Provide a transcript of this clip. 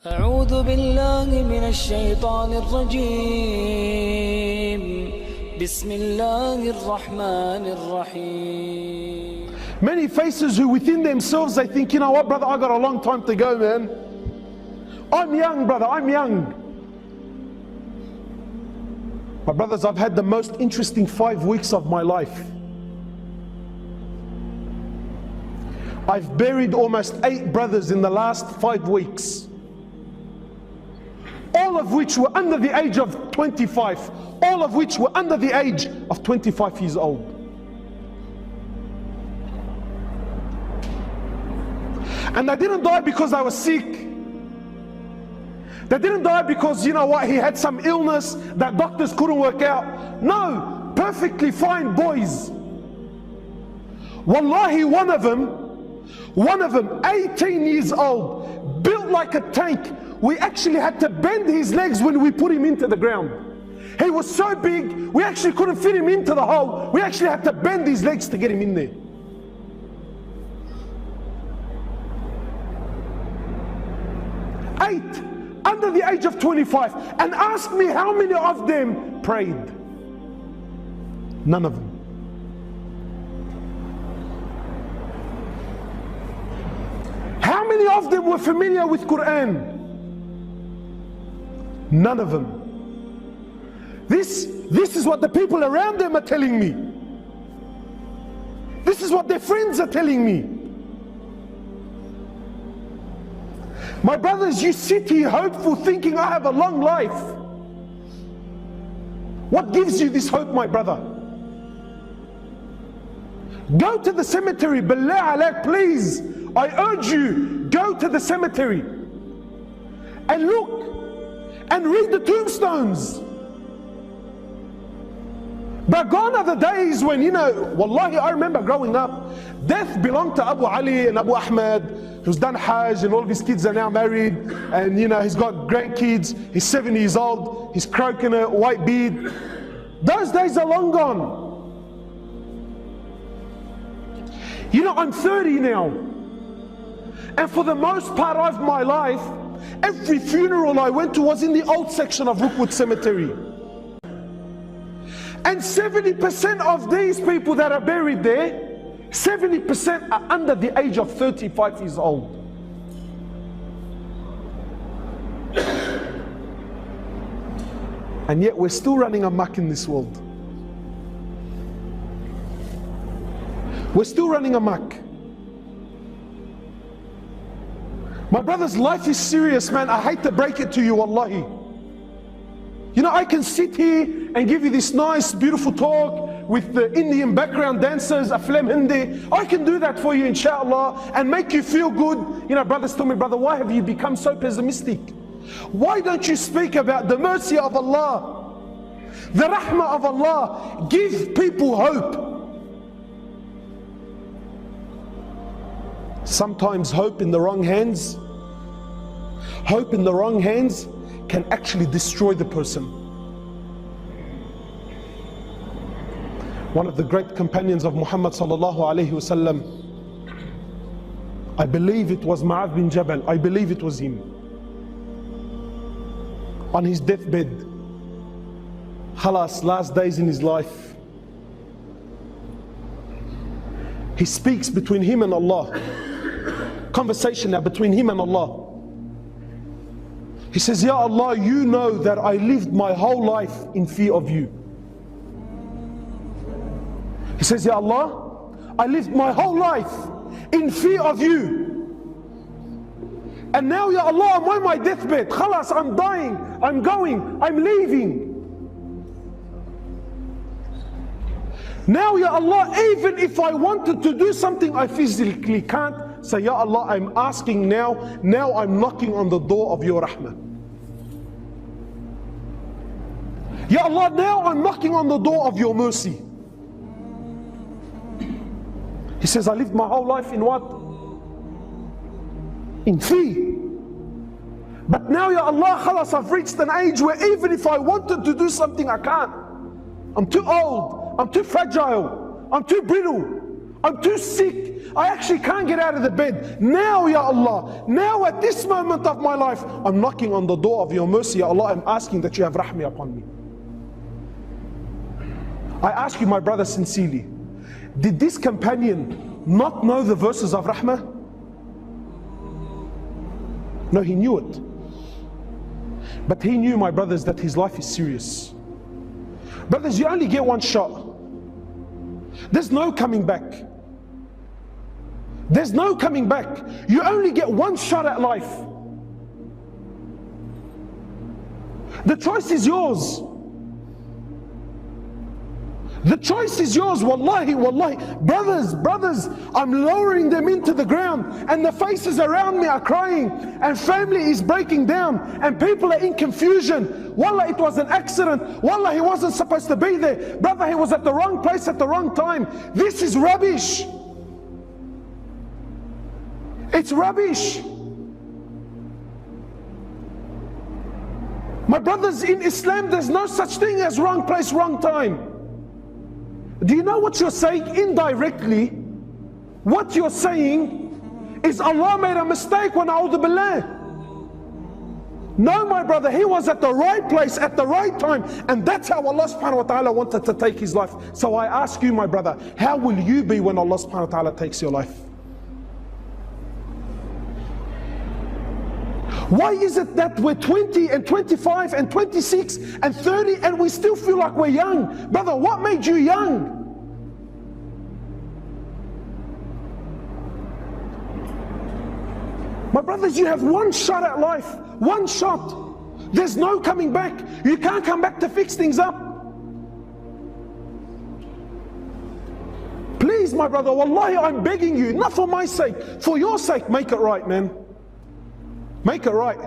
أعوذ بالله من الشيطان الرجيم بسم الله الرحمن الرحيم. Many faces who within themselves they think, you know what, brother, I got a long time to go, man. I'm young, brother, I'm young. My brothers, I've had the most interesting 5 weeks of my life. I've buried almost 8 brothers in the last 5 weeks. All of which were under the age of 25. All of which were under the age of 25 years old. And they didn't die because they were sick. They didn't die because, you know what, he had some illness that doctors couldn't work out. No, perfectly fine boys. Wallahi, one of them, 18 years old, built like a tank. We actually had to bend his legs when we put him into the ground. He was so big, we actually couldn't fit him into the hole. We actually had to bend his legs to get him in there. Eight, under the age of 25. And ask me how many of them prayed. None of them. How many of them were familiar with Quran? None of them. This is what the people around them are telling me. This is what their friends are telling me. My brothers, you sit here hopeful, thinking I have a long life. What gives you this hope, my brother? Go to the cemetery, billah alaik, please. I urge you, go to the cemetery and look and read the tombstones. But gone are the days when, you know, wallahi, I remember growing up, death belonged to Abu Ali and Abu Ahmed, who's done Hajj, and all of his kids are now married, and you know, he's got grandkids, he's 70 years old, he's croaking a white beard. Those days are long gone. You know, I'm 30 now, and for the most part of my life, every funeral I went to was in the old section of Rookwood Cemetery. And 70% of these people that are buried there, 70% are under the age of 35 years old. And yet we're still running amok in this world. We're still running amok. My brothers, life is serious, man. I hate to break it to you, wallahi. You know, I can sit here and give you this nice, beautiful talk with the Indian background dancers, Aflam Hindi. I can do that for you, inshallah, and make you feel good. You know, brothers tell me, brother, why have you become so pessimistic? Why don't you speak about the mercy of Allah, the rahmah of Allah? Give people hope. Sometimes hope in the wrong hands, can actually destroy the person. One of the great companions of Muhammad sallallahu alaihi wasallam, I believe it was Mu'adh bin Jabal, I believe it was him, on his deathbed, khalas, last days in his life, he speaks between him and Allah, conversation now between him and Allah. He says, Ya Allah, you know that I lived my whole life in fear of you. He says, Ya Allah, I lived my whole life in fear of you. And now, Ya Allah, I'm on my deathbed. Khalas, I'm dying, I'm going, I'm leaving. Now, Ya Allah, even if I wanted to do something, I physically can't. Say, Ya Allah, I'm asking now I'm knocking on the door of your rahmah. Ya Allah, now I'm knocking on the door of your mercy. He says, I lived my whole life in what? In fear. But now, Ya Allah, khalas, I've reached an age where even if I wanted to do something, I can't. I'm too old, I'm too fragile, I'm too brittle, I'm too sick, I actually can't get out of the bed. Now, Ya Allah, now at this moment of my life, I'm knocking on the door of your mercy, Ya Allah. I'm asking that you have rahmah upon me. I ask you, my brother, sincerely, did this companion not know the verses of rahmah? No, he knew it. But he knew, my brothers, that his life is serious. Brothers, you only get one shot. There's no coming back. There's no coming back. You only get one shot at life. The choice is yours. The choice is yours, wallahi, wallahi. Brothers, I'm lowering them into the ground, and the faces around me are crying, and family is breaking down, and people are in confusion. Wallah, it was an accident. Wallah, he wasn't supposed to be there. Brother, he was at the wrong place at the wrong time. This is rubbish. It's rubbish. My brothers, in Islam, there's no such thing as wrong place, wrong time. Do you know what you're saying? Indirectly, what you're saying is Allah made a mistake when a'udhu billah. No, my brother, he was at the right place at the right time, and that's how Allah subhanahu wa ta'ala wanted to take his life. So I ask you, my brother, how will you be when Allah subhanahu wa ta'ala takes your life? Why is it that we're 20 and 25 and 26 and 30 and we still feel like we're young? Brother, what made you young? My brothers, you have one shot at life. One shot. There's no coming back. You can't come back to fix things up. Please, my brother, wallahi, I'm begging you, not for my sake, for your sake, make it right, man. Make it right.